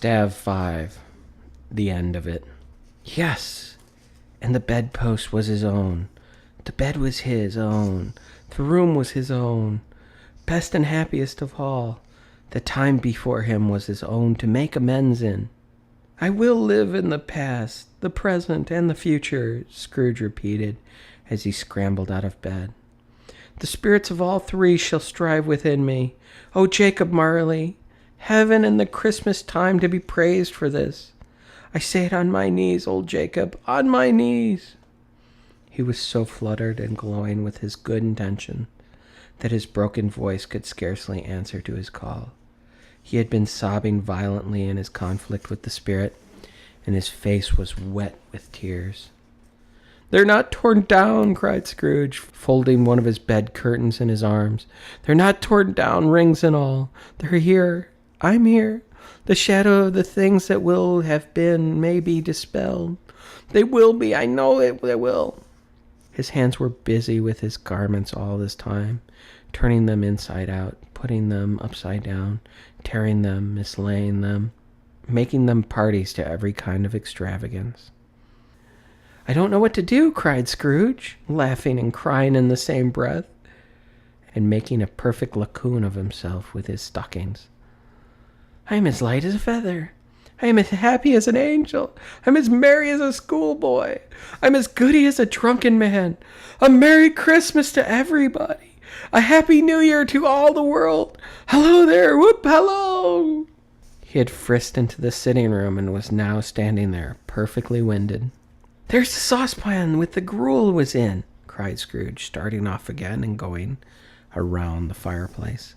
Stave 5. The end of it. Yes! And the bedpost was his own. The bed was his own. The room was his own. Best and happiest of all, the time before him was his own to make amends in. I will live in the past, the present, and the future, Scrooge repeated as he scrambled out of bed. The spirits of all three shall strive within me. O Jacob Marley, heaven and the Christmas time to be praised for this. I say it on my knees, old Jacob, on my knees. He was so fluttered and glowing with his good intention that his broken voice could scarcely answer to his call. He had been sobbing violently in his conflict with the spirit, and his face was wet with tears. They're not torn down, cried Scrooge, folding one of his bed curtains in his arms. They're not torn down, rings and all. They're here. I'm here. The shadow of the things that will have been may be dispelled. They will be. I know it. They will. His hands were busy with his garments all this time, turning them inside out, putting them upside down, tearing them, mislaying them, making them parties to every kind of extravagance. I don't know what to do, cried Scrooge, laughing and crying in the same breath, and making a perfect lacoon of himself with his stockings. I am as light as a feather. I am as happy as an angel. I'm as merry as a schoolboy. I'm as goody as a drunken man. A Merry Christmas to everybody. A Happy New Year to all the world. Hello there, whoop, hello. He had frisked into the sitting room and was now standing there, perfectly winded. There's the saucepan with the gruel was in, cried Scrooge, starting off again and going around the fireplace.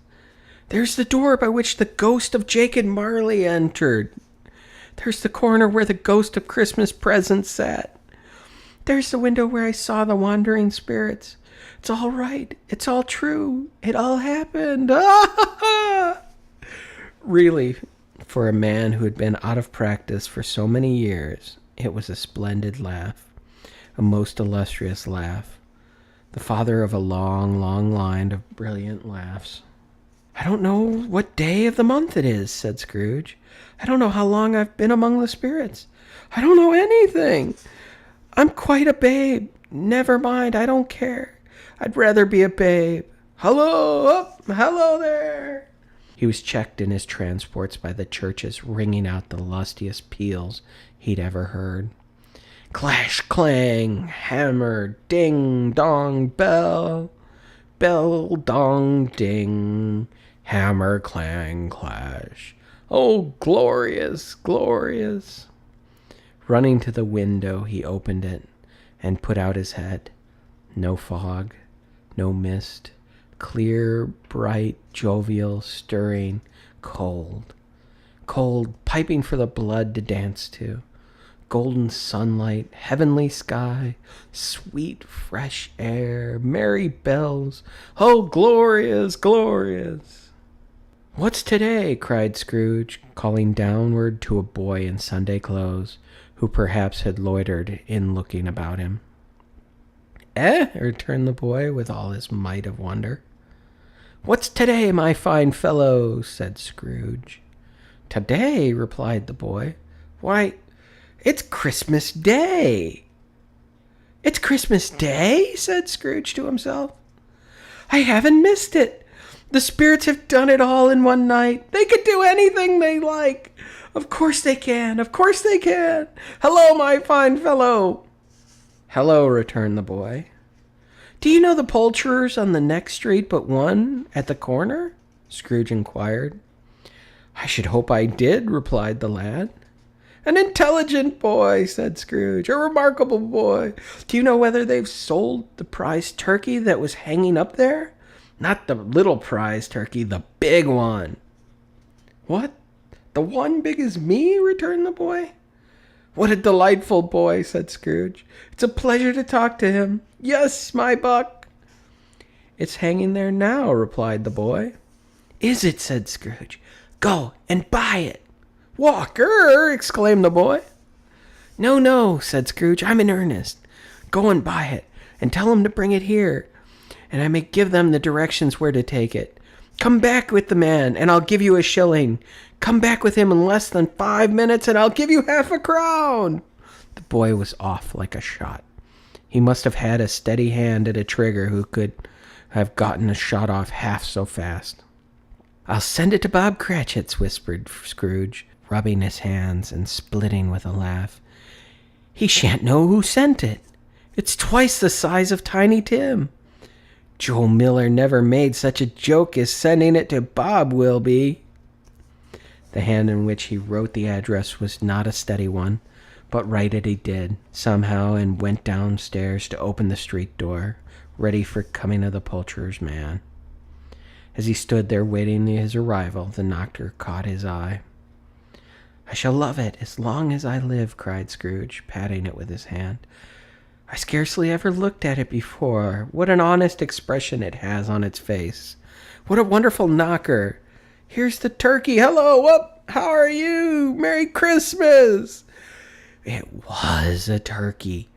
There's the door by which the ghost of Jacob Marley entered. There's the corner where the ghost of Christmas presents sat. There's the window where I saw the wandering spirits. It's all right. It's all true. It all happened. Really, for a man who had been out of practice for so many years, it was a splendid laugh, a most illustrious laugh, the father of a long, long line of brilliant laughs. I don't know what day of the month it is, said Scrooge. I don't know how long I've been among the spirits. I don't know anything. I'm quite a babe. Never mind, I don't care. I'd rather be a babe. Hello, up, hello there. He was checked in his transports by the churches ringing out the lustiest peals he'd ever heard. Clash, clang, hammer, ding, dong, bell. Bell, dong, ding. Hammer, clang, clash. Oh, glorious, glorious. Running to the window, he opened it and put out his head. No fog, no mist. Clear, bright, jovial, stirring, cold. Cold, piping for the blood to dance to. Golden sunlight, heavenly sky, sweet, fresh air, merry bells. Oh, glorious, glorious. What's today? Cried Scrooge, calling downward to a boy in Sunday clothes, who perhaps had loitered in looking about him. Returned the boy with all his might of wonder. What's today, my fine fellow? Said Scrooge. Today, replied the boy. Why, it's Christmas Day. It's Christmas Day? Said Scrooge to himself. I haven't missed it. The spirits have done it all in one night. They could do anything they like. Of course they can. Of course they can. Hello, my fine fellow. Hello, returned the boy. Do you know the poulterers on the next street but one at the corner? Scrooge inquired. I should hope I did, replied the lad. An intelligent boy, said Scrooge. A remarkable boy. Do you know whether they've sold the prize turkey that was hanging up there? Not the little prize turkey, the big one. What? The one big as me? Returned the boy. What a delightful boy, said Scrooge. It's a pleasure to talk to him. Yes, my buck. It's hanging there now, replied the boy. Is it? Said Scrooge. Go and buy it. Walker, exclaimed the boy. No, no, said Scrooge. I'm in earnest. Go and buy it, and tell them to bring it here, and I may give them the directions where to take it. Come back with the man, and I'll give you a shilling. Come back with him in less than 5 minutes, and I'll give you half a crown. The boy was off like a shot. He must have had a steady hand at a trigger who could have gotten a shot off half so fast. I'll send it to Bob Cratchit's, whispered Scrooge, rubbing his hands and splitting with a laugh. He shan't know who sent it. It's twice the size of Tiny Tim. Joe Miller never made such a joke as sending it to Bob Wilby. The hand in which he wrote the address was not a steady one, but write it he did, somehow, and went downstairs to open the street door, ready for coming of the poulterer's man. As he stood there waiting his arrival, the knocker caught his eye. I shall love it as long as I live, cried Scrooge, patting it with his hand. I scarcely ever looked at it before. What an honest expression it has on its face. What a wonderful knocker. Here's the turkey. Hello, up. How are you? Merry Christmas. It was a turkey.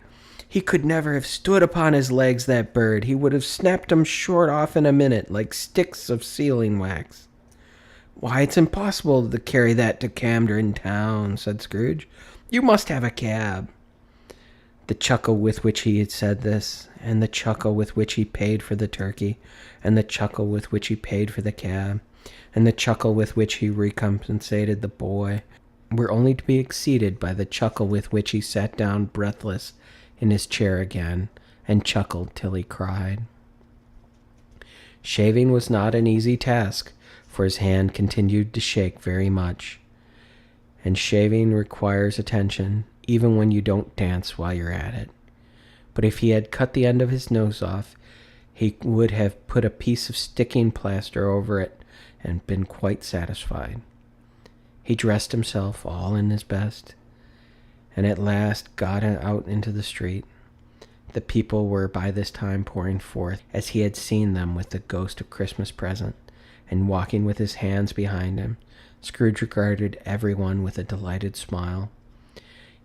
He could never have stood upon his legs, that bird. He would have snapped them short off in a minute, like sticks of sealing wax. Why, it's impossible to carry that to Camden Town, said Scrooge. You must have a cab. The chuckle with which he had said this, and the chuckle with which he paid for the turkey, and the chuckle with which he paid for the cab, and the chuckle with which he recompensated the boy, were only to be exceeded by the chuckle with which he sat down breathless in his chair again, and chuckled till he cried. Shaving was not an easy task, for his hand continued to shake very much, and shaving requires attention, even when you don't dance while you're at it. But if he had cut the end of his nose off, he would have put a piece of sticking plaster over it and been quite satisfied. He dressed himself all in his best, and at last got out into the street. The people were by this time pouring forth, as he had seen them with the ghost of Christmas present, and walking with his hands behind him. Scrooge regarded everyone with a delighted smile.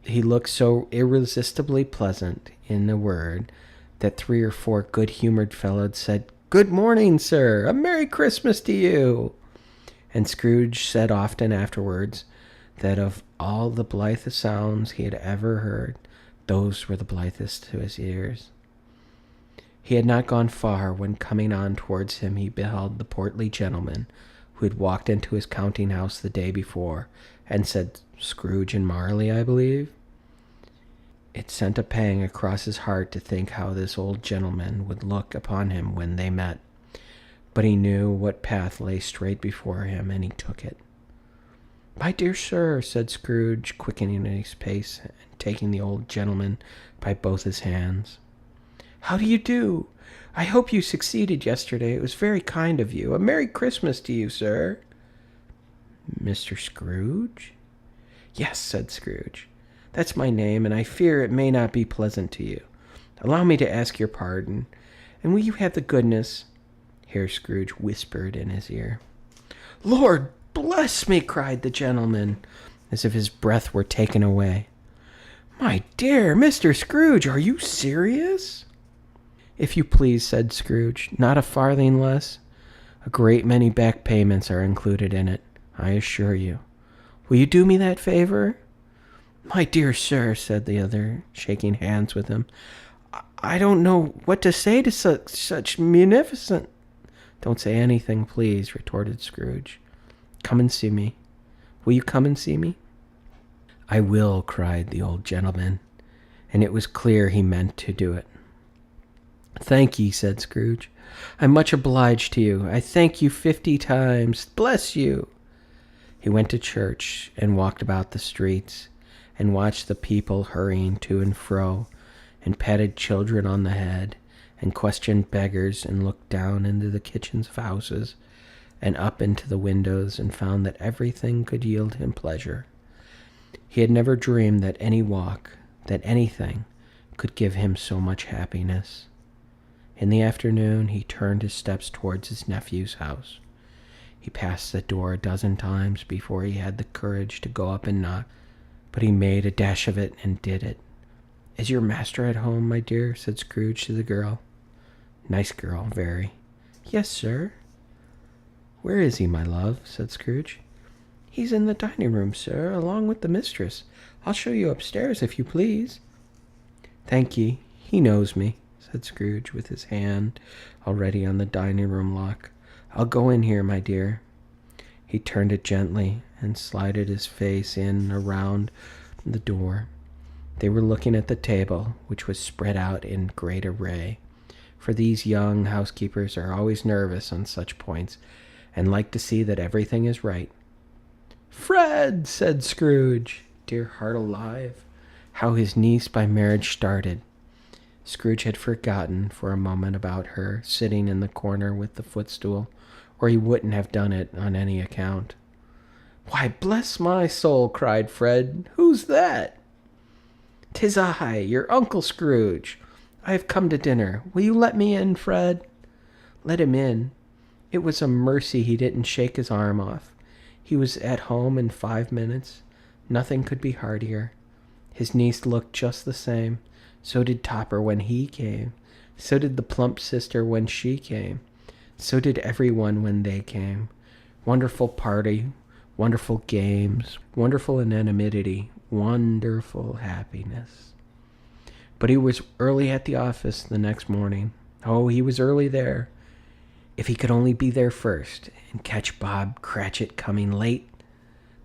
He looked so irresistibly pleasant, in a word, that 3 or 4 good-humored fellows said, Good morning, sir. A Merry Christmas to you. And Scrooge said often afterwards that of all the blithest sounds he had ever heard, those were the blithest to his ears. He had not gone far when, coming on towards him, he beheld the portly gentleman who had walked into his counting-house the day before, and said, Scrooge and Marley, I believe. It sent a pang across his heart to think how this old gentleman would look upon him when they met. But he knew what path lay straight before him, and he took it. My dear sir, said Scrooge, quickening his pace, and taking the old gentleman by both his hands. How do you do? I hope you succeeded yesterday. It was very kind of you. A Merry Christmas to you, sir. Mr. Scrooge? Yes, said Scrooge. That's my name, and I fear it may not be pleasant to you. Allow me to ask your pardon, and will you have the goodness... Here Scrooge whispered in his ear. Lord bless me, cried the gentleman, as if his breath were taken away. My dear Mr. Scrooge, are you serious? If you please, said Scrooge, not a farthing less. A great many back payments are included in it, I assure you. Will you do me that favor? My dear sir, said the other, shaking hands with him, I don't know what to say to such munificent... Don't say anything, please, retorted Scrooge. Come and see me. Will you come and see me? I will, cried the old gentleman, and it was clear he meant to do it. Thank ye, said Scrooge. I'm much obliged to you. I thank you 50 times. Bless you. He went to church and walked about the streets and watched the people hurrying to and fro, and patted children on the head, and questioned beggars, and looked down into the kitchens of houses and up into the windows, and found that everything could yield him pleasure. He had never dreamed that any walk, that anything, could give him so much happiness. In the afternoon he turned his steps towards his nephew's house. He passed the door a dozen times before he had the courage to go up and knock, but he made a dash of it and did it. Is your master at home, my dear? Said Scrooge to the girl. Nice girl, very. Yes, sir. "Where is he, my love?" said Scrooge. "He's in the dining room, sir, along with the mistress. I'll show you upstairs, if you please." "Thank ye. He knows me," said Scrooge, with his hand already on the dining room lock. "I'll go in here, my dear." He turned it gently and slided his face in around the door. They were looking at the table, which was spread out in great array, for these young housekeepers are always nervous on such points and like to see that everything is right. "Fred!" said Scrooge. Dear heart alive, how his niece by marriage started. Scrooge had forgotten for a moment about her sitting in the corner with the footstool, or he wouldn't have done it on any account. "Why, bless my soul!" cried Fred. "Who's that?" "'Tis I, your Uncle Scrooge. I have come to dinner. Will you let me in, Fred?" Let him in. It was a mercy he didn't shake his arm off. He was at home in 5 minutes. Nothing could be heartier. His niece looked just the same. So did Topper when he came. So did the plump sister when she came. So did everyone when they came. Wonderful party, wonderful games, wonderful anonymity, wonderful happiness. But he was early at the office the next morning. Oh, he was early there. If he could only be there first and catch Bob Cratchit coming late,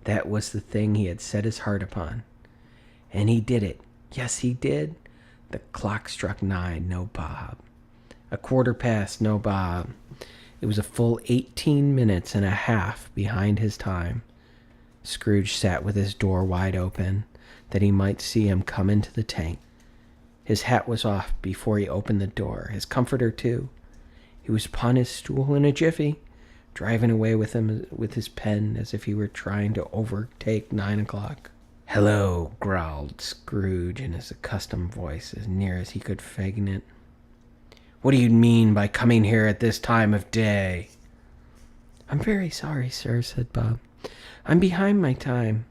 that was the thing he had set his heart upon. And he did it. Yes, he did. The clock struck 9, no Bob. 1/4 past, no Bob. It was a full 18 minutes and a half behind his time. Scrooge sat with his door wide open, that he might see him come into the tank. His hat was off before he opened the door, his comforter too. He was upon his stool in a jiffy, driving away with him with his pen as if he were trying to overtake 9 o'clock. "Hello," growled Scrooge in his accustomed voice, as near as he could fathom it. "What do you mean by coming here at this time of day?" "I'm very sorry, sir," said Bob. "I'm behind my time."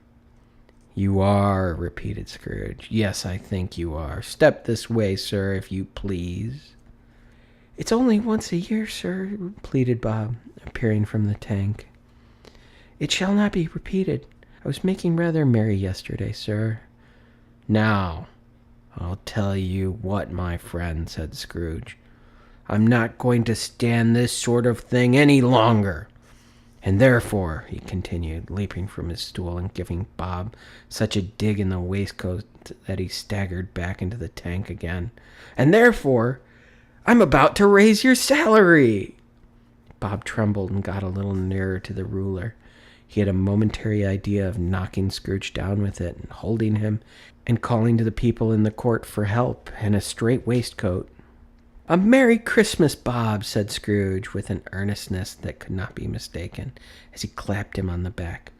"You are," repeated Scrooge. "Yes, I think you are. Step this way, sir, if you please." "It's only once a year, sir," pleaded Bob, appearing from the tank. "It shall not be repeated. I was making rather merry yesterday, sir." "Now, I'll tell you what, my friend," said Scrooge. "I'm not going to stand this sort of thing any longer. And therefore," he continued, leaping from his stool and giving Bob such a dig in the waistcoat that he staggered back into the tank again, "and therefore, I'm about to raise your salary." Bob trembled and got a little nearer to the ruler. He had a momentary idea of knocking Scrooge down with it and holding him and calling to the people in the court for help and a straight waistcoat. "A Merry Christmas, Bob," said Scrooge with an earnestness that could not be mistaken, as he clapped him on the back.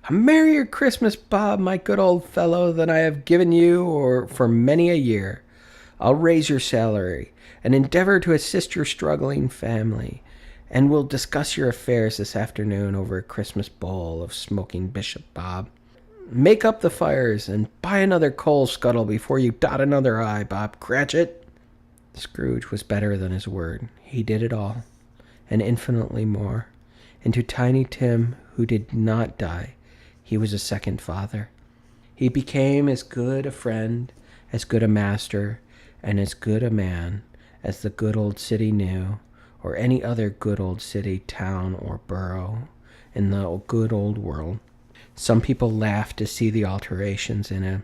"A merrier Christmas, Bob, my good old fellow, than I have given you or for many a year. I'll raise your salary and endeavor to assist your struggling family, and we'll discuss your affairs this afternoon over a Christmas bowl of smoking bishop, Bob. Make up the fires and buy another coal scuttle before you dot another I, Bob Cratchit." Scrooge was better than his word. He did it all, and infinitely more. And to Tiny Tim, who did not die, he was a second father. He became as good a friend, as good a master, and as good a man as the good old city knew, or any other good old city, town, or borough in the good old world. Some people laughed to see the alterations in him,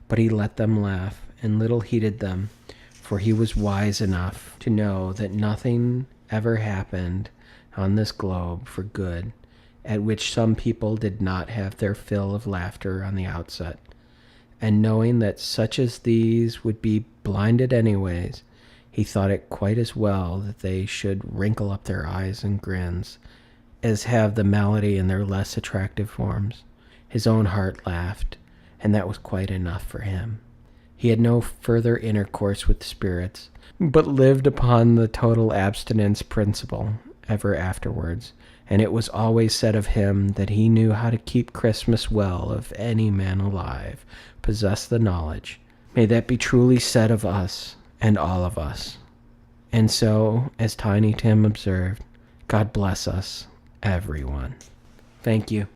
but he let them laugh, and little heeded them, for he was wise enough to know that nothing ever happened on this globe for good at which some people did not have their fill of laughter on the outset. And knowing that such as these would be blinded anyways, he thought it quite as well that they should wrinkle up their eyes and grins, as have the malady in their less attractive forms. His own heart laughed, and that was quite enough for him. He had no further intercourse with spirits, but lived upon the total abstinence principle ever afterwards, and it was always said of him that he knew how to keep Christmas well if any man alive possessed the knowledge. May that be truly said of us, and all of us. And so, as Tiny Tim observed, God bless us, everyone. Thank you.